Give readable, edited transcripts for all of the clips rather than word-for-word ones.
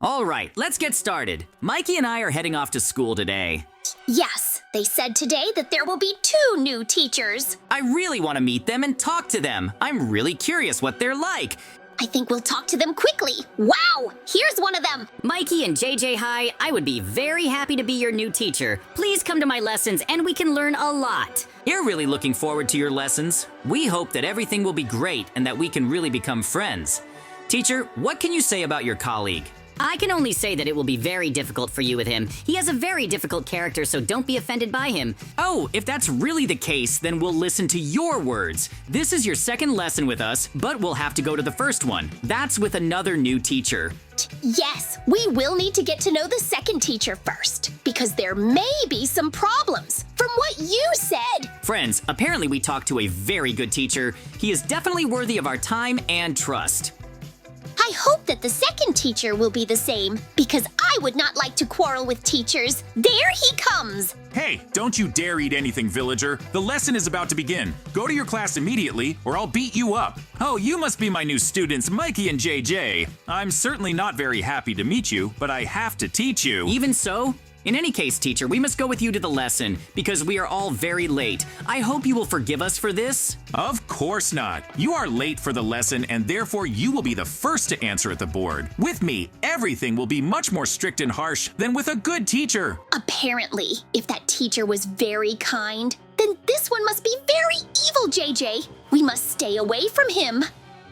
All right, let's get started. Mikey and I are heading off to school today. Yes, they said today that there will be 2 new teachers. I really want to meet them and talk to them. I'm really curious what they're like. I think we'll talk to them quickly. Wow, here's one of them. Mikey and JJ Hi, I would be very happy to be your new teacher. Please come to my lessons and we can learn a lot. You're really looking forward to your lessons. We hope that everything will be great and that we can really become friends. Teacher, what can you say about your colleague? I can only say that it will be very difficult for you with him. He has a very difficult character, so don't be offended by him. Oh, if that's really the case, then we'll listen to your words. This is your second lesson with us, but we'll have to go to the first one. That's with another new teacher. Yes, we will need to get to know the second teacher first, because there may be some problems, from what you said. Friends, apparently we talked to a very good teacher. He is definitely worthy of our time and trust. I hope that the second teacher will be the same, because I would not like to quarrel with teachers. There he comes! Hey, don't you dare eat anything, villager. The lesson is about to begin. Go to your class immediately, or I'll beat you up. Oh, you must be my new students, Mikey and JJ. I'm certainly not very happy to meet you, but I have to teach you. Even so? In any case, teacher, we must go with you to the lesson because we are all very late. I hope you will forgive us for this. Of course not. You are late for the lesson, and therefore you will be the first to answer at the board. With me, everything will be much more strict and harsh than with a good teacher. Apparently, if that teacher was very kind, then this one must be very evil, JJ. We must stay away from him.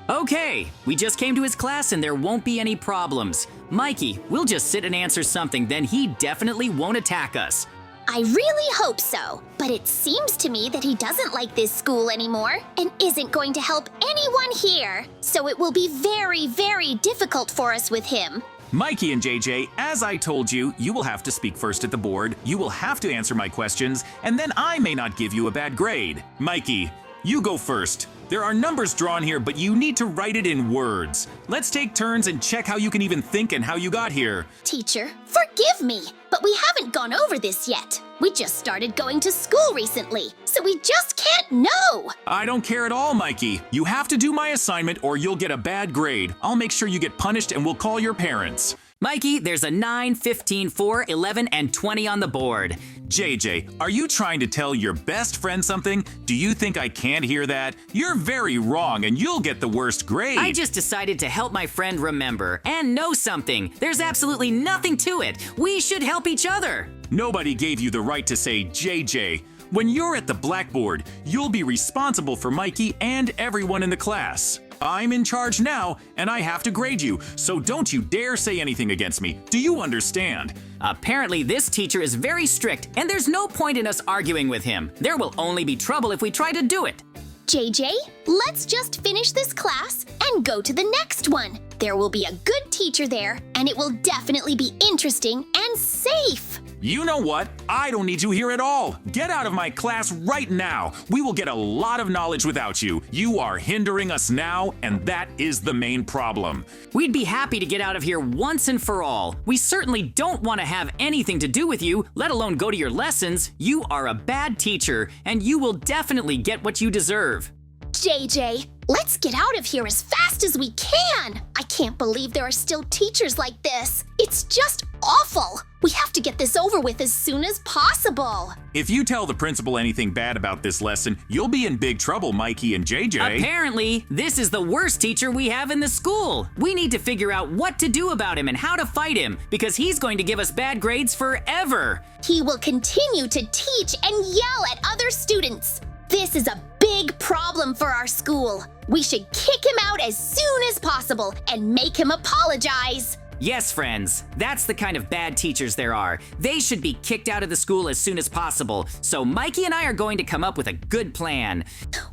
Okay, we just came to his class and there won't be any problems. Mikey, we'll just sit and answer something, then he definitely won't attack us. I really hope so, but it seems to me that he doesn't like this school anymore and isn't going to help anyone here. So it will be very, very difficult for us with him. Mikey and JJ, as I told you, you will have to speak first at the board, you will have to answer my questions, and then I may not give you a bad grade. Mikey, you go first. There are numbers drawn here, but you need to write it in words. Let's take turns and check how you can even think and how you got here. Teacher, forgive me, but we haven't gone over this yet. We just started going to school recently, so we just can't know. I don't care at all, Mikey. You have to do my assignment or you'll get a bad grade. I'll make sure you get punished and we'll call your parents. Mikey, there's a 9, 15, 4, 11, and 20 on the board. JJ, are you trying to tell your best friend something? Do you think I can't hear that? You're very wrong and you'll get the worst grade. I just decided to help my friend remember and know something. There's absolutely nothing to it. We should help each other. Nobody gave you the right to say JJ. When you're at the blackboard, you'll be responsible for Mikey and everyone in the class. I'm in charge now, and I have to grade you, so don't you dare say anything against me. Do you understand? Apparently, this teacher is very strict, and there's no point in us arguing with him. There will only be trouble if we try to do it. JJ, let's just finish this class and go to the next one. There will be a good teacher there, and it will definitely be interesting and safe. You know what? I don't need you here at all. Get out of my class right now. We will get a lot of knowledge without you. You are hindering us now, and that is the main problem. We'd be happy to get out of here once and for all. We certainly don't want to have anything to do with you, let alone go to your lessons. You are a bad teacher, and you will definitely get what you deserve. JJ, let's get out of here as fast as we can. I can't believe there are still teachers like this. It's just awful. We have to get this over with as soon as possible. If you tell the principal anything bad about this lesson, you'll be in big trouble, Mikey and JJ. Apparently, this is the worst teacher we have in the school. We need to figure out what to do about him and how to fight him, because he's going to give us bad grades forever. He will continue to teach and yell at other students. This is a big problem for our school. We should kick him out as soon as possible and make him apologize. Yes, friends, that's the kind of bad teachers there are. They should be kicked out of the school as soon as possible. So Mikey and I are going to come up with a good plan.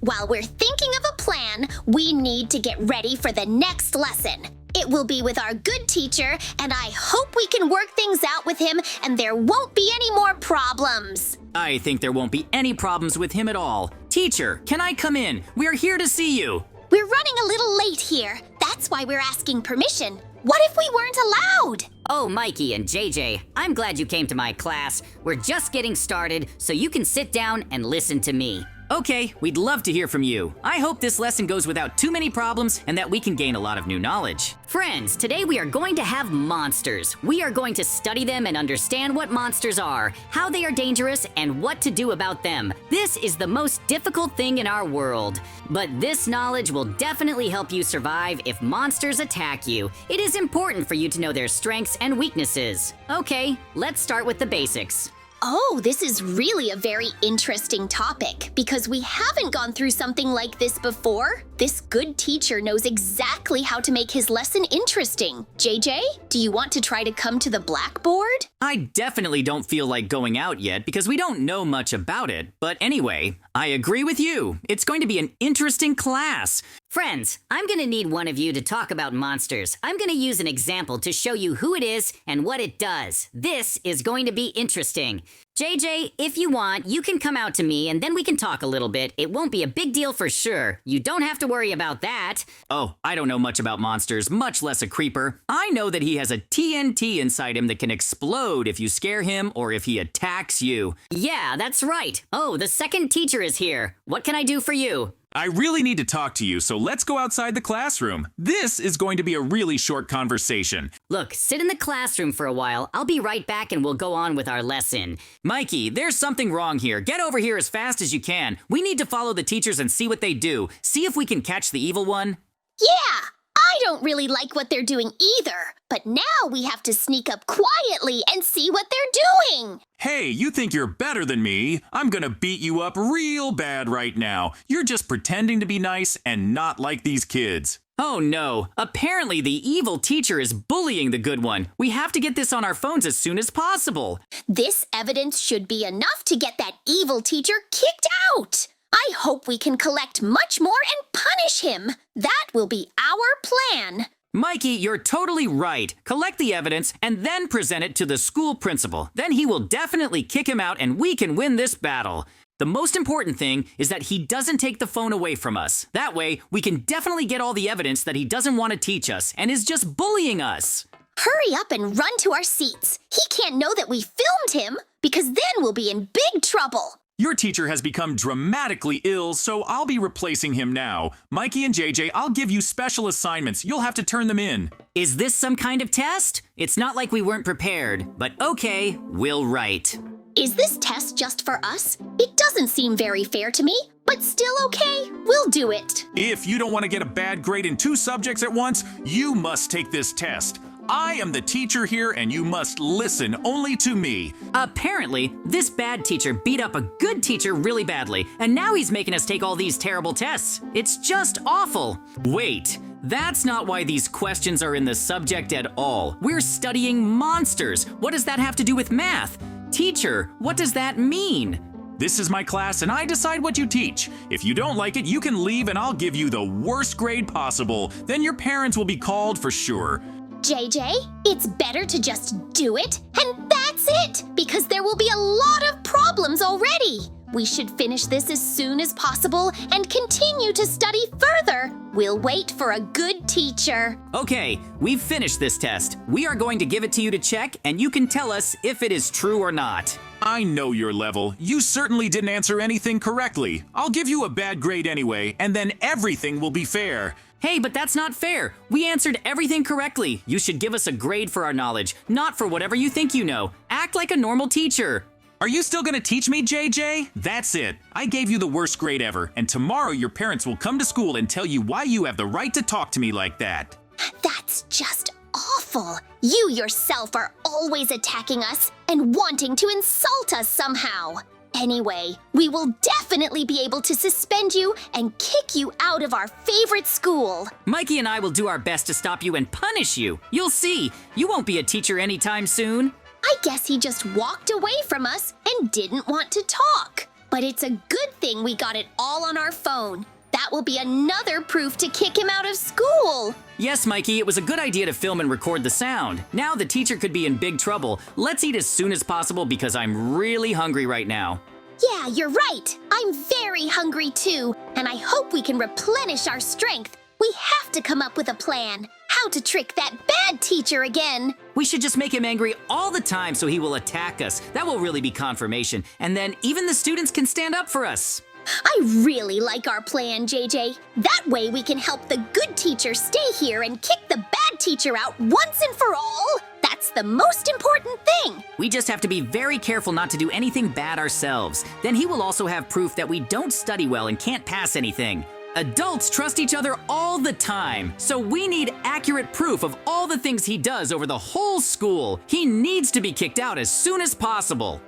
While we're thinking of a plan, we need to get ready for the next lesson. It will be with our good teacher, and I hope we can work things out with him and there won't be any more problems. I think there won't be any problems with him at all. Teacher, can I come in? We're here to see you. We're running a little late here. That's why we're asking permission. What if we weren't allowed? Oh, Mikey and JJ, I'm glad you came to my class. We're just getting started, so you can sit down and listen to me. Okay, we'd love to hear from you. I hope this lesson goes without too many problems and that we can gain a lot of new knowledge. Friends, today we are going to have monsters. We are going to study them and understand what monsters are, how they are dangerous, and what to do about them. This is the most difficult thing in our world. But this knowledge will definitely help you survive if monsters attack you. It is important for you to know their strengths and weaknesses. Okay, let's start with the basics. Oh, this is really a very interesting topic because we haven't gone through something like this before. This good teacher knows exactly how to make his lesson interesting. JJ, do you want to try to come to the blackboard? I definitely don't feel like going out yet because we don't know much about it. But anyway, I agree with you. It's going to be an interesting class. Friends, I'm gonna need one of you to talk about monsters. I'm gonna use an example to show you who it is and what it does. This is going to be interesting. JJ, if you want, you can come out to me and then we can talk a little bit. It won't be a big deal for sure. You don't have to worry about that. Oh, I don't know much about monsters, much less a creeper. I know that he has a TNT inside him that can explode if you scare him or if he attacks you. Yeah, that's right. Oh, the second teacher is here. What can I do for you? I really need to talk to you, so let's go outside the classroom. This is going to be a really short conversation. Look, sit in the classroom for a while. I'll be right back and we'll go on with our lesson. Mikey, there's something wrong here. Get over here as fast as you can. We need to follow the teachers and see what they do. See if we can catch the evil one. Yeah, I don't really like what they're doing either. But now we have to sneak up quietly and see what they're doing. Hey, you think you're better than me? I'm gonna beat you up real bad right now. You're just pretending to be nice and not like these kids. Oh no, apparently the evil teacher is bullying the good one. We have to get this on our phones as soon as possible. This evidence should be enough to get that evil teacher kicked out. I hope we can collect much more and punish him. That will be our plan. Mikey, you're totally right. Collect the evidence and then present it to the school principal. Then he will definitely kick him out and we can win this battle. The most important thing is that he doesn't take the phone away from us. That way, we can definitely get all the evidence that he doesn't want to teach us and is just bullying us. Hurry up and run to our seats. He can't know that we filmed him because then we'll be in big trouble. Your teacher has become dramatically ill, so I'll be replacing him now. Mikey and JJ, I'll give you special assignments. You'll have to turn them in. Is this some kind of test? It's not like we weren't prepared, but okay, we'll write. Is this test just for us? It doesn't seem very fair to me, but still okay. We'll do it. If you don't want to get a bad grade in 2 subjects at once, you must take this test. I am the teacher here and you must listen only to me. Apparently, this bad teacher beat up a good teacher really badly, and now he's making us take all these terrible tests. It's just awful. Wait, that's not why these questions are in the subject at all. We're studying monsters. What does that have to do with math? Teacher, what does that mean? This is my class and I decide what you teach. If you don't like it, you can leave and I'll give you the worst grade possible. Then your parents will be called for sure. JJ, it's better to just do it, and that's it, because there will be a lot of problems already. We should finish this as soon as possible and continue to study further. We'll wait for a good teacher. Okay, we've finished this test. We are going to give it to you to check, and you can tell us if it is true or not. I know your level. You certainly didn't answer anything correctly. I'll give you a bad grade anyway, and then everything will be fair. Hey, but that's not fair. We answered everything correctly. You should give us a grade for our knowledge, not for whatever you think you know. Act like a normal teacher. Are you still gonna teach me, JJ? That's it. I gave you the worst grade ever, and tomorrow your parents will come to school and tell you why you have the right to talk to me like that. That's just awful. You yourself are always attacking us and wanting to insult us somehow. Anyway, we will definitely be able to suspend you and kick you out of our favorite school. Mikey and I will do our best to stop you and punish you. You'll see. You won't be a teacher anytime soon. I guess he just walked away from us and didn't want to talk. But it's a good thing we got it all on our phone. That will be another proof to kick him out of school. Yes, Mikey, it was a good idea to film and record the sound. Now the teacher could be in big trouble. Let's eat as soon as possible because I'm really hungry right now. Yeah, you're right. I'm very hungry too, and I hope we can replenish our strength. We have to come up with a plan. How to trick that bad teacher again. We should just make him angry all the time so he will attack us. That will really be confirmation. And then even the students can stand up for us. I really like our plan, JJ. That way we can help the good teacher stay here and kick the bad teacher out once and for all. That's the most important thing. We just have to be very careful not to do anything bad ourselves. Then he will also have proof that we don't study well and can't pass anything. Adults trust each other all the time, so we need accurate proof of all the things he does over the whole school. He needs to be kicked out as soon as possible.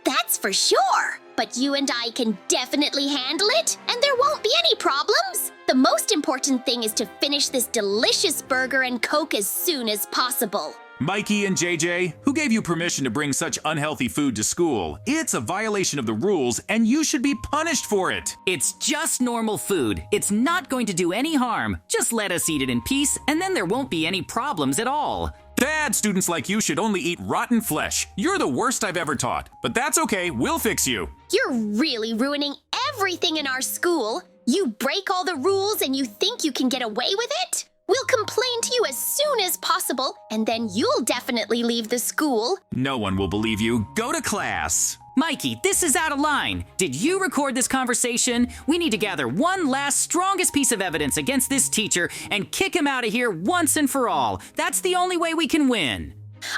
That's for sure. But you and I can definitely handle it, and there won't be any problems. The most important thing is to finish this delicious burger and Coke as soon as possible. Mikey and JJ, who gave you permission to bring such unhealthy food to school? It's a violation of the rules, and you should be punished for it. It's just normal food. It's not going to do any harm. Just let us eat it in peace, and then there won't be any problems at all. Bad students like you should only eat rotten flesh. You're the worst I've ever taught, but that's okay, we'll fix you. You're really ruining everything in our school. You break all the rules and you think you can get away with it? We'll complain to you as soon as possible, and then you'll definitely leave the school. No one will believe you. Go to class. Mikey, this is out of line. Did you record this conversation? We need to gather one last strongest piece of evidence against this teacher and kick him out of here once and for all. That's the only way we can win.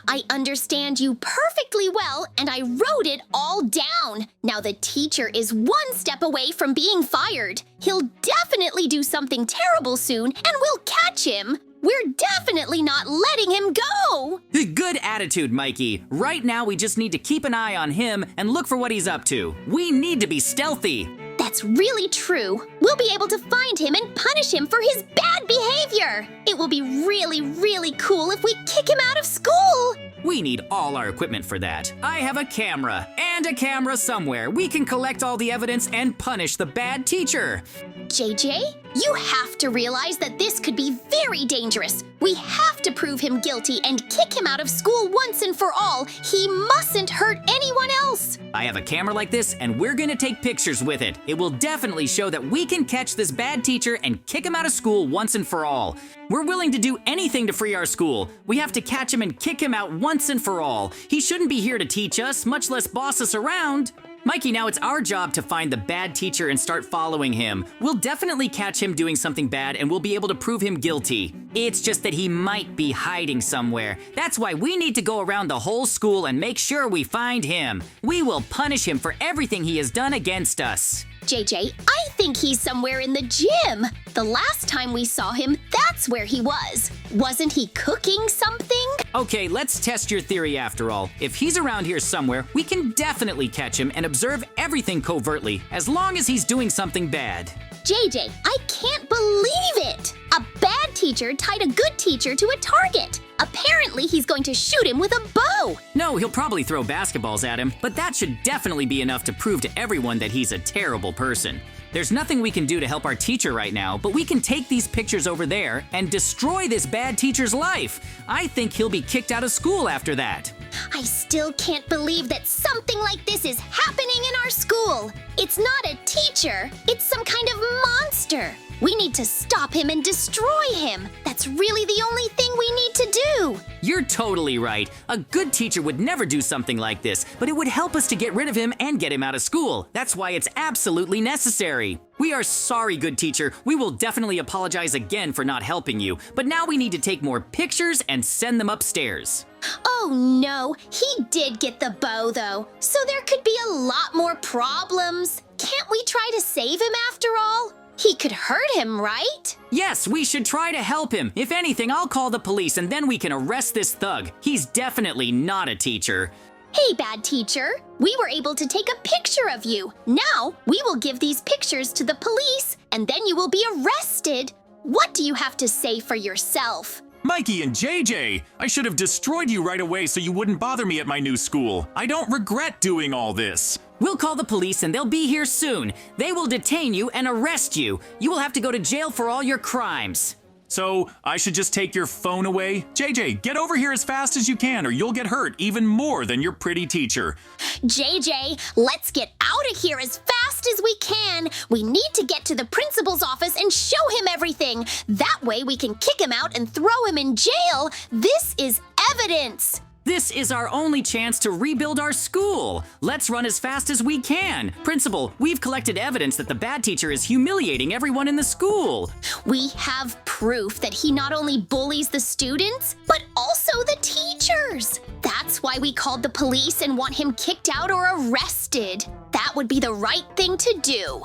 I understand you perfectly well, and I wrote it all down. Now the teacher is one step away from being fired. He'll definitely do something terrible soon, and we'll catch him. We're definitely not letting him go. Good attitude, Mikey. Right now, we just need to keep an eye on him and look for what he's up to. We need to be stealthy. That's really true. We'll be able to find him and punish him for his bad behavior. It will be really, really cool if we kick him out of school. We need all our equipment for that. I have a camera and a camera somewhere. We can collect all the evidence and punish the bad teacher. JJ, you have to realize that this could be very dangerous. We have to prove him guilty and kick him out of school once and for all. He mustn't hurt anyone else. I have a camera like this, and we're gonna take pictures with it. It will definitely show that we can catch this bad teacher and kick him out of school once and for all. We're willing to do anything to free our school. We have to catch him and kick him out once and for all. He shouldn't be here to teach us, much less boss us around. Mikey, now it's our job to find the bad teacher and start following him. We'll definitely catch him doing something bad and we'll be able to prove him guilty. It's just that he might be hiding somewhere. That's why we need to go around the whole school and make sure we find him. We will punish him for everything he has done against us. JJ, I think he's somewhere in the gym. The last time we saw him, that's where he was. Wasn't he cooking something? Okay, let's test your theory after all. If he's around here somewhere, we can definitely catch him and observe everything covertly, as long as he's doing something bad. JJ, I can't believe it! A bad teacher tied a good teacher to a target. Apparently, he's going to shoot him with a bow. No, he'll probably throw basketballs at him, but that should definitely be enough to prove to everyone that he's a terrible person. There's nothing we can do to help our teacher right now, but we can take these pictures over there and destroy this bad teacher's life. I think he'll be kicked out of school after that. I still can't believe that something like this is happening in our school. It's not a teacher, it's some kind of monster. We need to stop him and destroy him. That's really the only thing we need to do. You're totally right. A good teacher would never do something like this, but it would help us to get rid of him and get him out of school. That's why it's absolutely necessary. We are sorry, good teacher. We will definitely apologize again for not helping you, but now we need to take more pictures and send them upstairs. Oh no, he did get the bow though, so there could be a lot more problems. Can't we try to save him after all? He could hurt him, right? Yes, we should try to help him. If anything, I'll call the police and then we can arrest this thug. He's definitely not a teacher. Hey, bad teacher. We were able to take a picture of you. Now, we will give these pictures to the police and then you will be arrested. What do you have to say for yourself? Mikey and JJ, I should have destroyed you right away so you wouldn't bother me at my new school. I don't regret doing all this. We'll call the police and they'll be here soon. They will detain you and arrest you. You will have to go to jail for all your crimes. So, I should just take your phone away? JJ, get over here as fast as you can or you'll get hurt even more than your pretty teacher. JJ, let's get out of here as fast as we can. We need to get to the principal's office and show him everything. That way we can kick him out and throw him in jail. This is evidence. This is our only chance to rebuild our school. Let's run as fast as we can. Principal, we've collected evidence that the bad teacher is humiliating everyone in the school. We have proof that he not only bullies the students, but also the teachers. That's why we called the police and want him kicked out or arrested. That would be the right thing to do.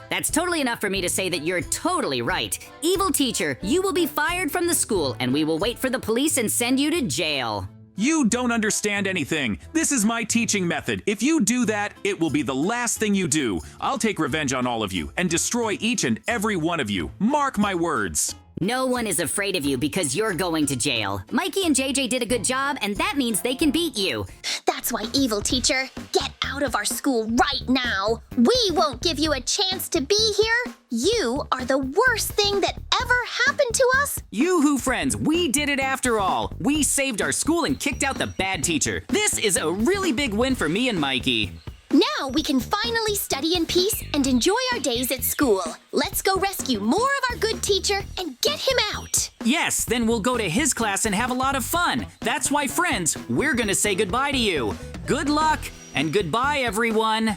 That's totally enough for me to say that you're totally right. Evil teacher, you will be fired from the school, and we will wait for the police and send you to jail. You don't understand anything. This is my teaching method. If you do that, it will be the last thing you do. I'll take revenge on all of you and destroy each and every one of you. Mark my words. No one is afraid of you because you're going to jail. Mikey and JJ did a good job, and that means they can beat you. That's why, evil teacher, get out of our school right now. We won't give you a chance to be here. You are the worst thing that ever happened to us. Yoo-hoo, friends, we did it after all. We saved our school and kicked out the bad teacher. This is a really big win for me and Mikey. Now we can finally study in peace and enjoy our days at school. Let's go rescue more of our good teacher and get him out. Yes, then we'll go to his class and have a lot of fun. That's why, friends, we're gonna say goodbye to you. Good luck and goodbye, everyone.